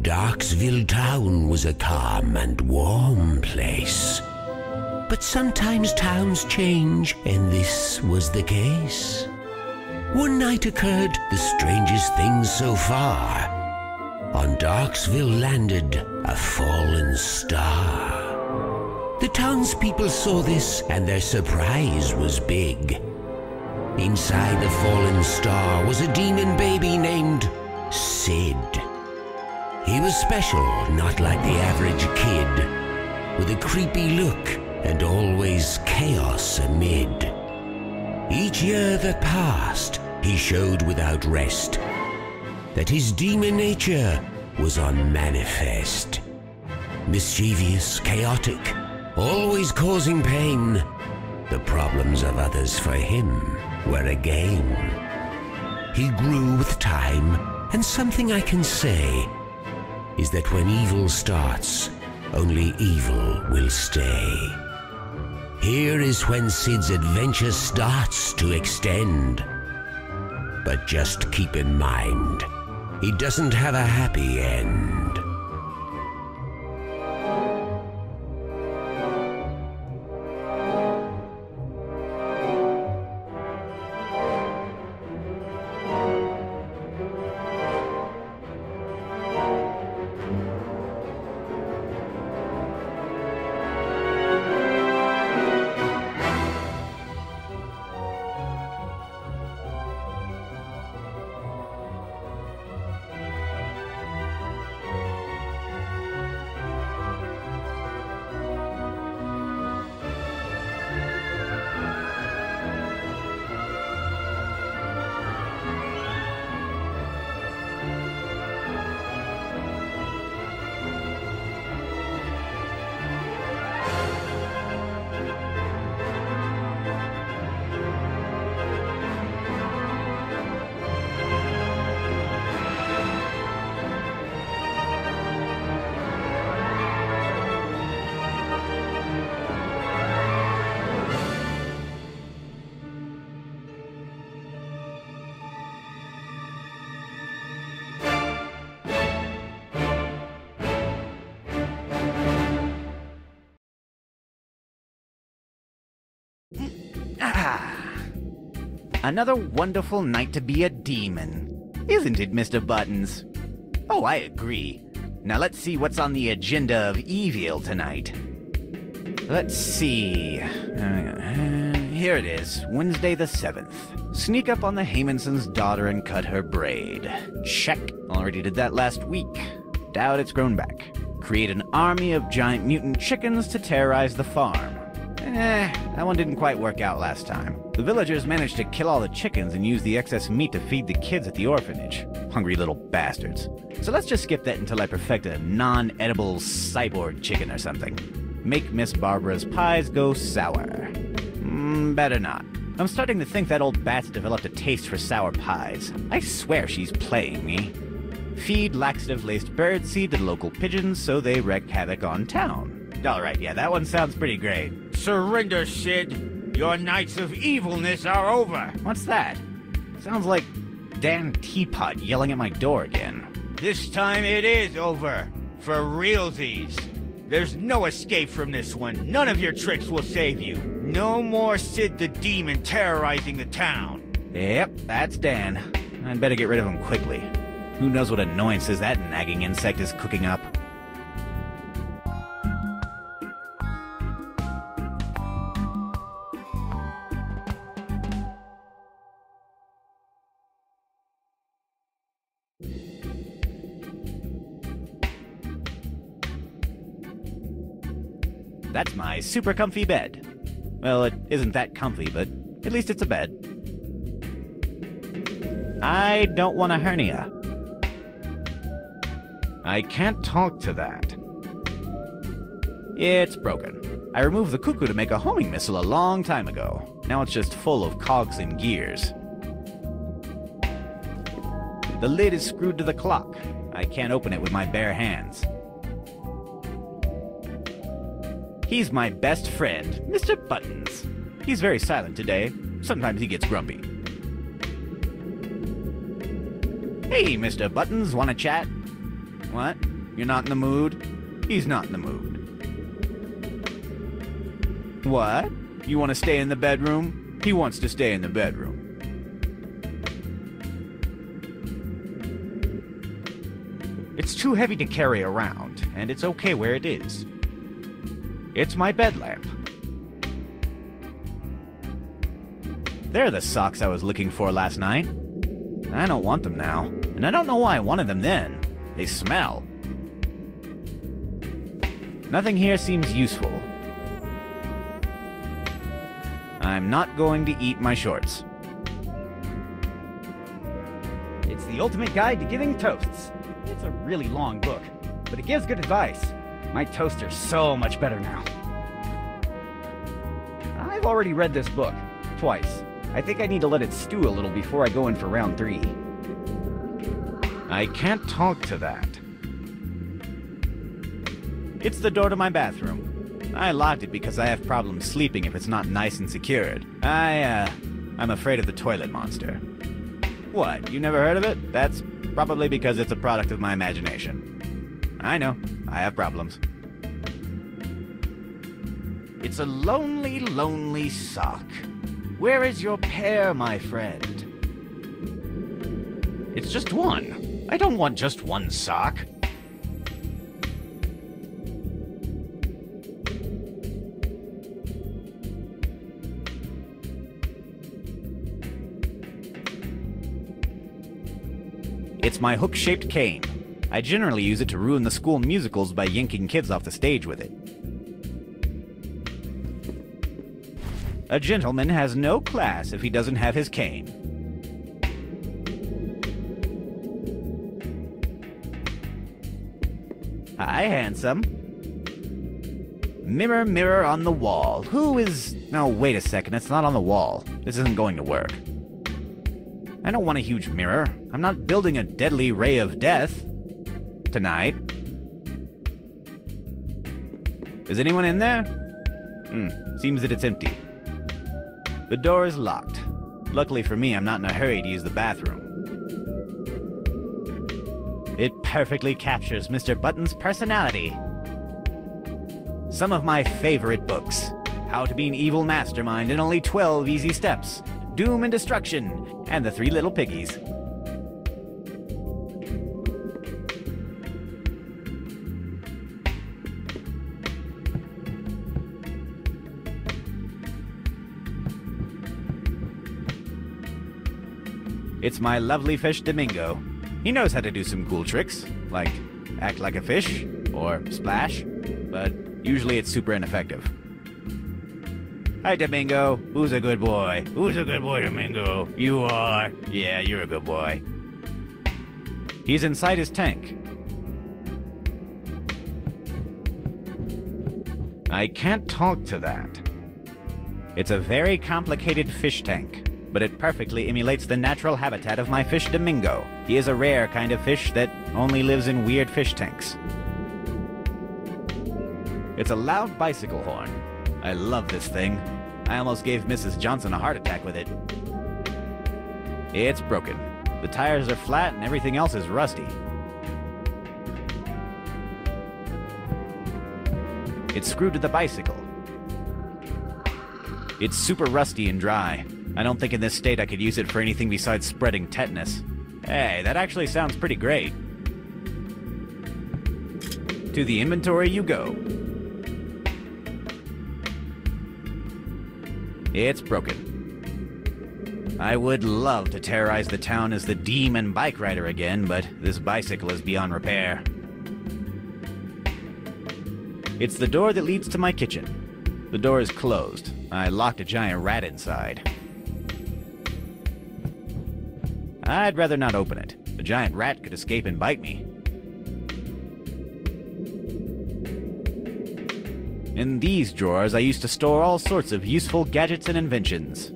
DarkestVille town was a calm and warm place. But sometimes towns change, and this was the case. One night occurred the strangest thing so far. On DarkestVille landed a fallen star. The townspeople saw this, and their surprise was big. Inside the fallen star was a demon baby named Sid. He was special, not like the average kid, with a creepy look and always chaos amid. Each year that passed, he showed without rest that his demon nature was on manifest. Mischievous, chaotic, always causing pain. The problems of others for him were a game. He grew with time, and something I can say is that when evil starts, only evil will stay. Here is when Sid's adventure starts to extend. But just keep in mind, he doesn't have a happy end. Another wonderful night to be a demon, isn't it, Mr. Buttons? Oh, I agree. Now let's see what's on the agenda of evil tonight. Let's see. Here it is, Wednesday the 7th. Sneak up on the Haymonson's daughter and cut her braid. Check. Already did that last week. Doubt it's grown back. Create an army of giant mutant chickens to terrorize the farm. That one didn't quite work out last time. The villagers managed to kill all the chickens and use the excess meat to feed the kids at the orphanage. Hungry little bastards. So let's just skip that until I perfect a non-edible cyborg chicken or something. Make Miss Barbara's pies go sour. Better not. I'm starting to think that old bat's developed a taste for sour pies. I swear she's playing me. Feed laxative-laced birdseed to the local pigeons so they wreak havoc on town. Alright, yeah, that one sounds pretty great. Surrender, Sid. Your nights of evilness are over. What's that? Sounds like Dan Teapot yelling at my door again. This time it is over. For realsies. There's no escape from this one. None of your tricks will save you. No more Sid the Demon terrorizing the town. Yep, that's Dan. I'd better get rid of him quickly. Who knows what annoyances that nagging insect is cooking up. That's my super comfy bed. Well, it isn't that comfy, but at least it's a bed. I don't want a hernia. I can't talk to that. It's broken. I removed the cuckoo to make a homing missile a long time ago. Now it's just full of cogs and gears. The lid is screwed to the clock. I can't open it with my bare hands. He's my best friend, Mr. Buttons. He's very silent today. Sometimes he gets grumpy. Hey, Mr. Buttons, wanna chat? What? You're not in the mood? He's not in the mood. What? You wanna stay in the bedroom? He wants to stay in the bedroom. It's too heavy to carry around, and it's okay where it is. It's my bed lamp. They're the socks I was looking for last night. I don't want them now, and I don't know why I wanted them then. They smell. Nothing here seems useful. I'm not going to eat my shorts. It's the ultimate guide to giving toasts. It's a really long book, but it gives good advice. My toaster's so much better now. I've already read this book, twice. I think I need to let it stew a little before I go in for round 3. I can't talk to that. It's the door to my bathroom. I locked it because I have problems sleeping if it's not nice and secured. I'm afraid of the toilet monster. What, you never heard of it? That's probably because it's a product of my imagination. I know, I have problems. It's a lonely, lonely sock. Where is your pair, my friend? It's just one. I don't want just one sock. It's my hook-shaped cane. I generally use it to ruin the school musicals by yanking kids off the stage with it. A gentleman has no class if he doesn't have his cane. Hi, handsome. Mirror, mirror on the wall. Who is... No, wait a second. It's not on the wall. This isn't going to work. I don't want a huge mirror. I'm not building a deadly ray of death. Tonight. Is anyone in there? Seems that it's empty. The door is locked. Luckily for me, I'm not in a hurry to use the bathroom. It perfectly captures Mr. Button's personality. Some of my favorite books. How to Be an Evil Mastermind in Only 12 Easy Steps. Doom and Destruction, and The 3 Little Piggies. It's my lovely fish Domingo. He knows how to do some cool tricks, like act like a fish, or splash, but usually it's super ineffective. Hi, Domingo. Who's a good boy? Who's a good boy, Domingo? You are. Yeah, you're a good boy. He's inside his tank. I can't talk to that. It's a very complicated fish tank, but it perfectly emulates the natural habitat of my fish Domingo. He is a rare kind of fish that only lives in weird fish tanks. It's a loud bicycle horn. I love this thing. I almost gave Mrs. Johnson a heart attack with it. It's broken. The tires are flat and everything else is rusty. It's screwed to the bicycle. It's super rusty and dry. I don't think in this state I could use it for anything besides spreading tetanus. Hey, that actually sounds pretty great. To the inventory you go. It's broken. I would love to terrorize the town as the demon bike rider again, but this bicycle is beyond repair. It's the door that leads to my kitchen. The door is closed. I locked a giant rat inside. I'd rather not open it. The giant rat could escape and bite me. In these drawers, I used to store all sorts of useful gadgets and inventions.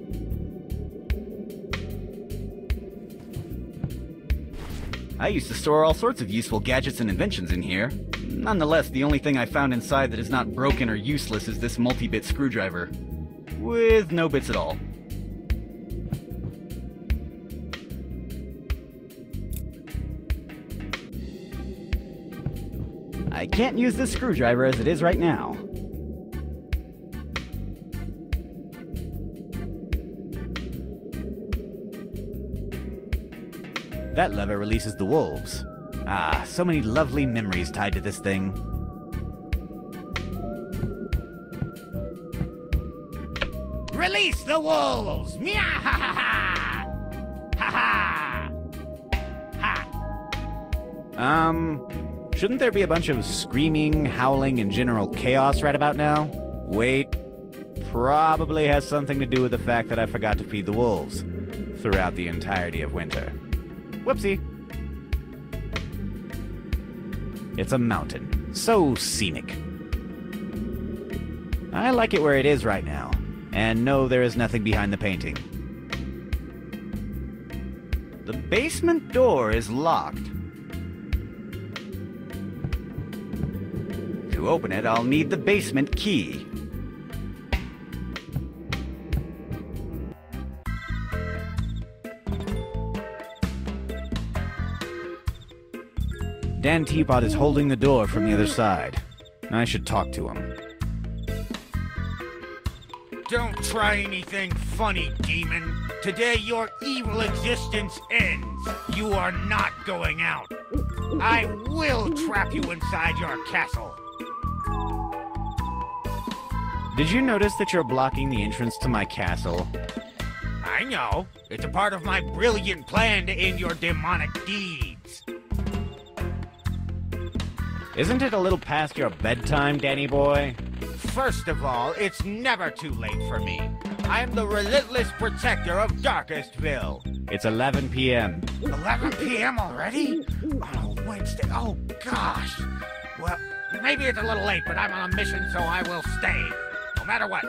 I used to store all sorts of useful gadgets and inventions in here. Nonetheless, the only thing I found inside that is not broken or useless is this multi-bit screwdriver. With no bits at all. I can't use this screwdriver as it is right now. That lever releases the wolves. Ah, so many lovely memories tied to this thing. Release the wolves! Meow! Ha ha ha! Ha ha! Ha! Shouldn't there be a bunch of screaming, howling, and general chaos right about now? Wait. Probably has something to do with the fact that I forgot to feed the wolves throughout the entirety of winter. Whoopsie. It's a mountain. So scenic. I like it where it is right now. And no, there is nothing behind the painting. The basement door is locked. To open it, I'll need the basement key. Dan Teapot is holding the door from the other side. I should talk to him. Don't try anything funny, demon. Today your evil existence ends. You are not going out. I will trap you inside your castle. Did you notice that you're blocking the entrance to my castle? I know. It's a part of my brilliant plan to end your demonic deeds. Isn't it a little past your bedtime, Danny boy? First of all, it's never too late for me. I am the relentless protector of DarkestVille. It's 11 p.m. 11 p.m. already? On a Wednesday? Oh, gosh. Well, maybe it's a little late, but I'm on a mission, so I will stay. No matter what.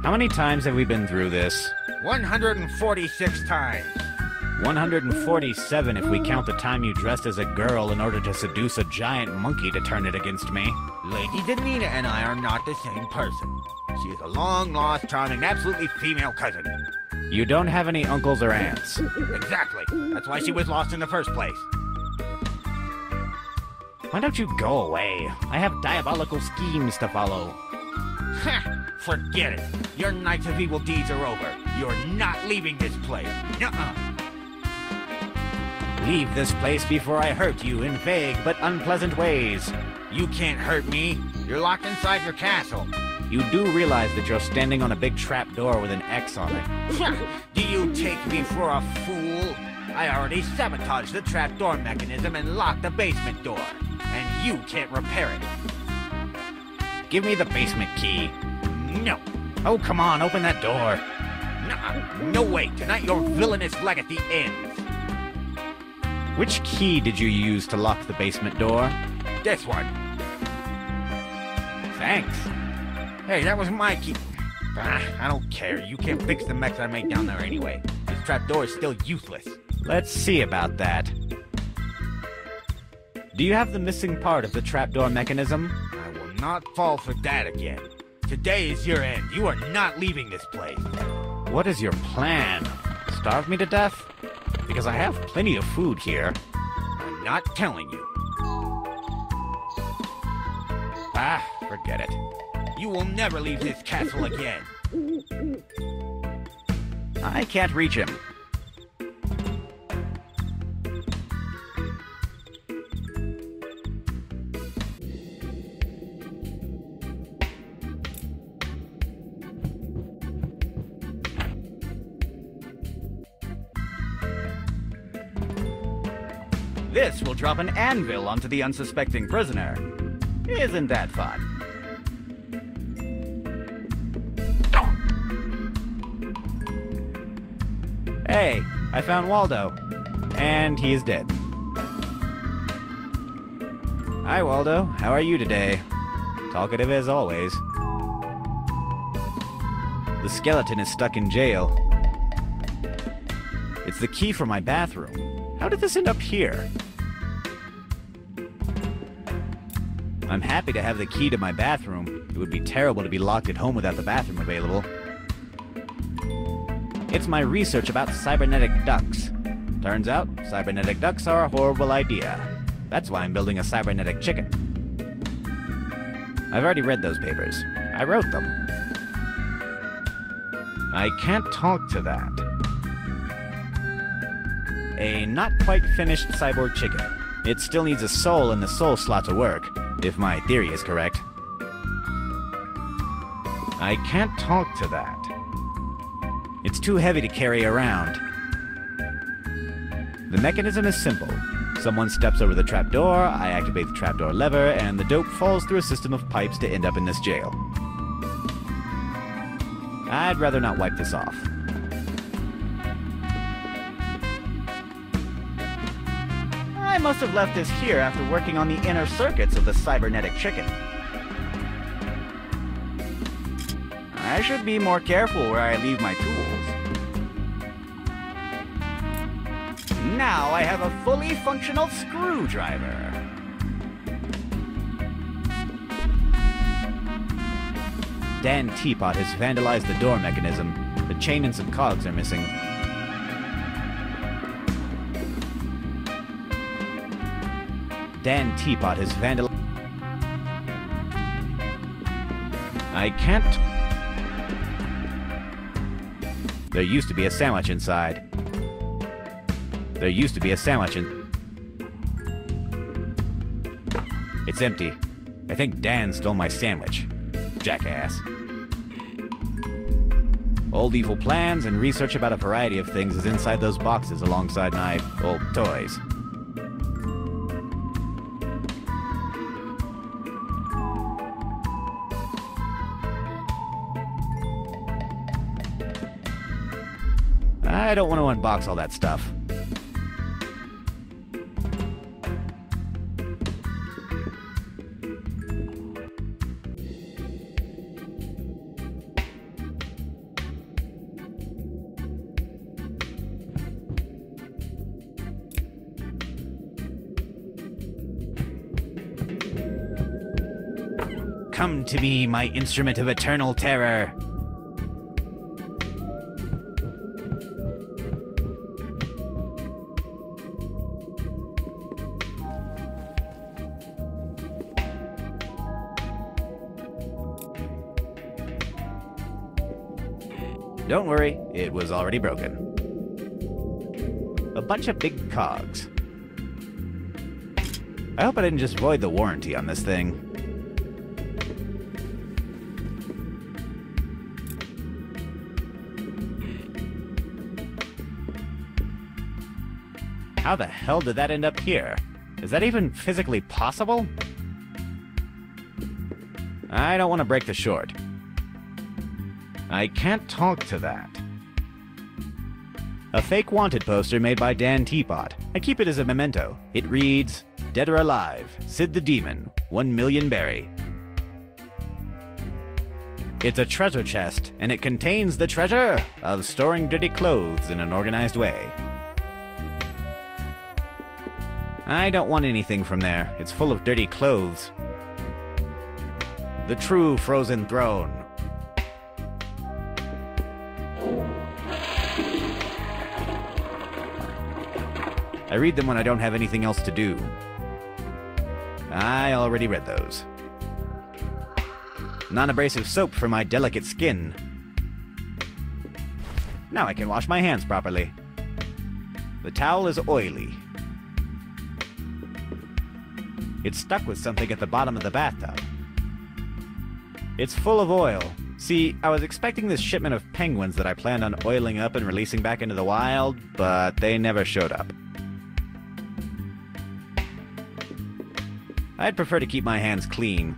How many times have we been through this? 146 times. 147 if we count the time you dressed as a girl in order to seduce a giant monkey to turn it against me. Lady Danita and I are not the same person. She is a long-lost, charming, absolutely female cousin. You don't have any uncles or aunts. Exactly. That's why she was lost in the first place. Why don't you go away? I have diabolical schemes to follow. Ha! Forget it. Your nights of evil deeds are over. You're not leaving this place. Nuh-uh. Leave this place before I hurt you in vague but unpleasant ways. You can't hurt me. You're locked inside your castle. You do realize that you're standing on a big trap door with an X on it. Do you take me for a fool? I already sabotaged the trapdoor mechanism and locked the basement door. And you can't repair it. Give me the basement key. No. Oh, come on, open that door. Nuh-uh. No way. Tonight your villainous legacy ends. Which key did you use to lock the basement door? This one. Thanks. Hey, that was my key. I don't care. You can't fix the mess I made down there anyway. This trapdoor is still useless. Let's see about that. Do you have the missing part of the trapdoor mechanism? I will not fall for that again. Today is your end. You are not leaving this place. What is your plan? Starve me to death? Because I have plenty of food here. I'm not telling you. Ah, forget it. You will never leave this castle again. I can't reach him. This will drop an anvil onto the unsuspecting prisoner. Isn't that fun? Hey, I found Waldo. And he is dead. Hi, Waldo. How are you today? Talkative as always. The skeleton is stuck in jail. It's the key for my bathroom. How did this end up here? I'm happy to have the key to my bathroom. It would be terrible to be locked at home without the bathroom available. It's my research about cybernetic ducks. Turns out, cybernetic ducks are a horrible idea. That's why I'm building a cybernetic chicken. I've already read those papers. I wrote them. I can't talk to that. A not quite finished cyborg chicken. It still needs a soul in the soul slot to work, if my theory is correct. I can't talk to that. It's too heavy to carry around. The mechanism is simple. Someone steps over the trapdoor, I activate the trapdoor lever, and the dope falls through a system of pipes to end up in this jail. I'd rather not wipe this off. I must have left this here after working on the inner circuits of the cybernetic chicken. I should be more careful where I leave my tools. Now I have a fully functional screwdriver. Dan Teapot has vandalized the door mechanism. The chain and some cogs are missing. Dan Teapot has vandalized... I can't... There used to be a sandwich inside. There used to be a sandwich in... It's empty. I think Dan stole my sandwich. Jackass. Old evil plans and research about a variety of things is inside those boxes alongside my old toys. I don't want to unbox all that stuff. Come to me, my instrument of eternal terror. Don't worry, it was already broken. A bunch of big cogs. I hope I didn't just void the warranty on this thing. How the hell did that end up here? Is that even physically possible? I don't want to break the short. I can't talk to that. A fake wanted poster made by Dan Teapot. I keep it as a memento. It reads, "Dead or alive, Sid the Demon, 1 million berry." It's a treasure chest, and it contains the treasure of storing dirty clothes in an organized way. I don't want anything from there. It's full of dirty clothes. The true frozen throne. I read them when I don't have anything else to do. I already read those. Non-abrasive soap for my delicate skin. Now I can wash my hands properly. The towel is oily. It's stuck with something at the bottom of the bathtub. It's full of oil. See, I was expecting this shipment of penguins that I planned on oiling up and releasing back into the wild, but they never showed up. I'd prefer to keep my hands clean.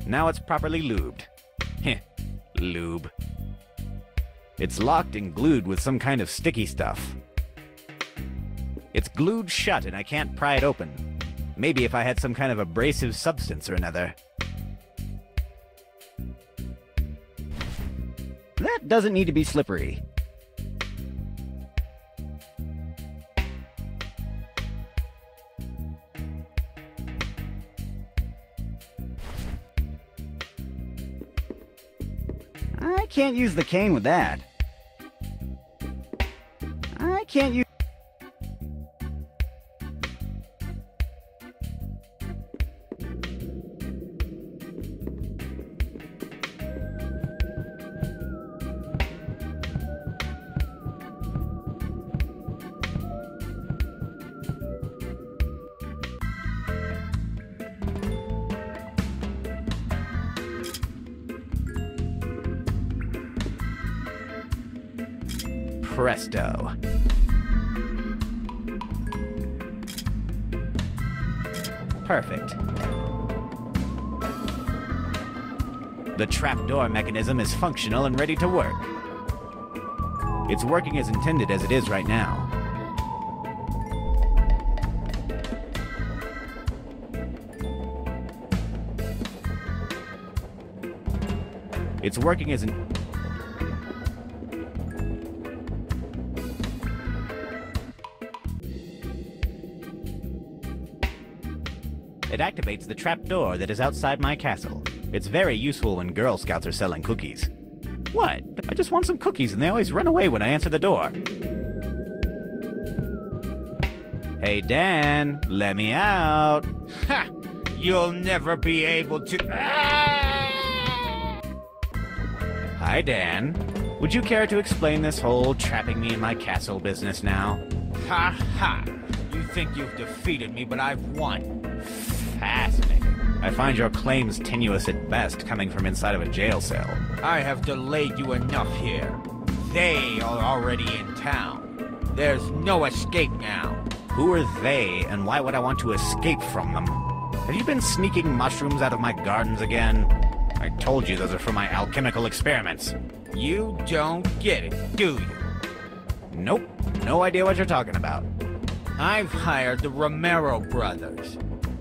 Now it's properly lubed. Heh, lube. It's locked and glued with some kind of sticky stuff. It's glued shut and I can't pry it open. Maybe if I had some kind of abrasive substance or another. That doesn't need to be slippery. I can't use the cane with that. can't you... Presto. Perfect. The trapdoor mechanism is functional and ready to work. It's working as intended as it is right now. It's working as in... It activates the trapdoor that is outside my castle. It's very useful when Girl Scouts are selling cookies. What? I just want some cookies and they always run away when I answer the door. Hey Dan, let me out. Ha! You'll never be able to... Hi Dan. Would you care to explain this whole trapping me in my castle business now? Ha ha! You think you've defeated me, but I've won. Fascinating. I find your claims tenuous at best, coming from inside of a jail cell. I have delayed you enough here. They are already in town. There's no escape now. Who are they, and why would I want to escape from them? Have you been sneaking mushrooms out of my gardens again? I told you those are for my alchemical experiments. You don't get it, do you? Nope. No idea what you're talking about. I've hired the Romero brothers.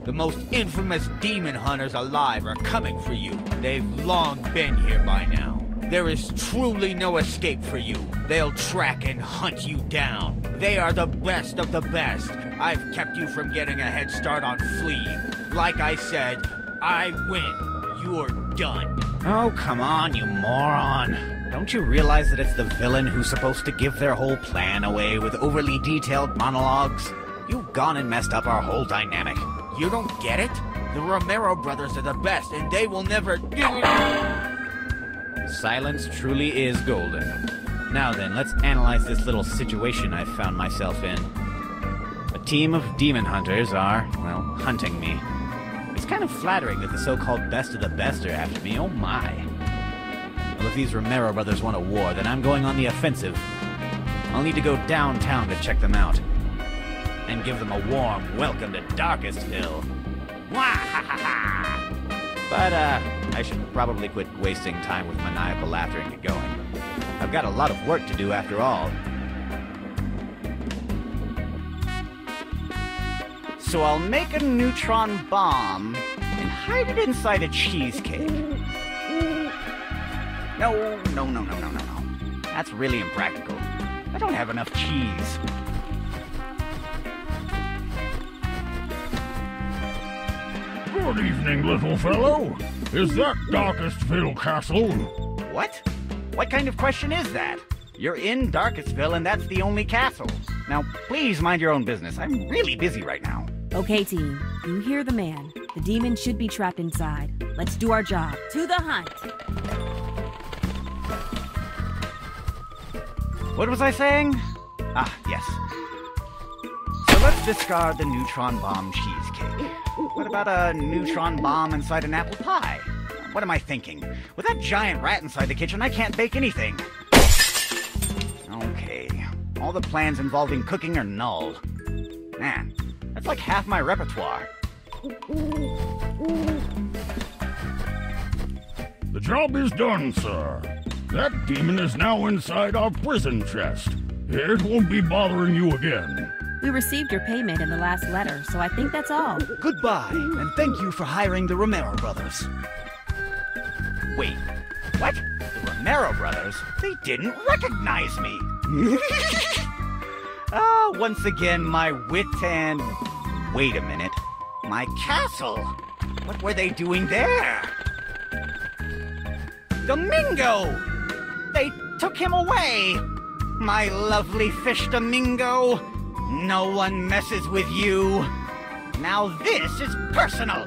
The most infamous demon hunters alive are coming for you. They've long been here by now. There is truly no escape for you. They'll track and hunt you down. They are the best of the best. I've kept you from getting a head start on fleeing. Like I said, I win. You're done. Oh, come on, you moron. Don't you realize that it's the villain who's supposed to give their whole plan away with overly detailed monologues? You've gone and messed up our whole dynamic. You don't get it? The Romero brothers are the best, and they will never... Silence truly is golden. Now then, let's analyze this little situation I've found myself in. A team of demon hunters are, well, hunting me. It's kind of flattering that the so-called best of the best are after me, oh my. Well, if these Romero brothers want a war, then I'm going on the offensive. I'll need to go downtown to check them out. And give them a warm welcome to DarkestVille. But, I should probably quit wasting time with maniacal laughter and get going. I've got a lot of work to do after all. So I'll make a neutron bomb and hide it inside a cheesecake. No. That's really impractical. I don't have enough cheese. Good evening, little fellow. Is that DarkestVille Castle? What? What kind of question is that? You're in DarkestVille and that's the only castle. Now, please mind your own business. I'm really busy right now. Okay, team. You hear the man. The demon should be trapped inside. Let's do our job. To the hunt! What was I saying? Ah, yes. So let's discard the neutron bomb cheesecake. What about a neutron bomb inside an apple pie? What am I thinking? With that giant rat inside the kitchen, I can't bake anything. Okay. All the plans involving cooking are null. Man, that's like half my repertoire. The job is done, sir. That demon is now inside our prison chest. It won't be bothering you again. We received your payment in the last letter, so I think that's all. Goodbye, and thank you for hiring the Romero brothers. Wait, what? The Romero brothers? They didn't recognize me! Ah, once again, my wit and... Wait a minute. My castle! What were they doing there? Domingo! They took him away! My lovely fish Domingo, no one messes with you. Now this is personal.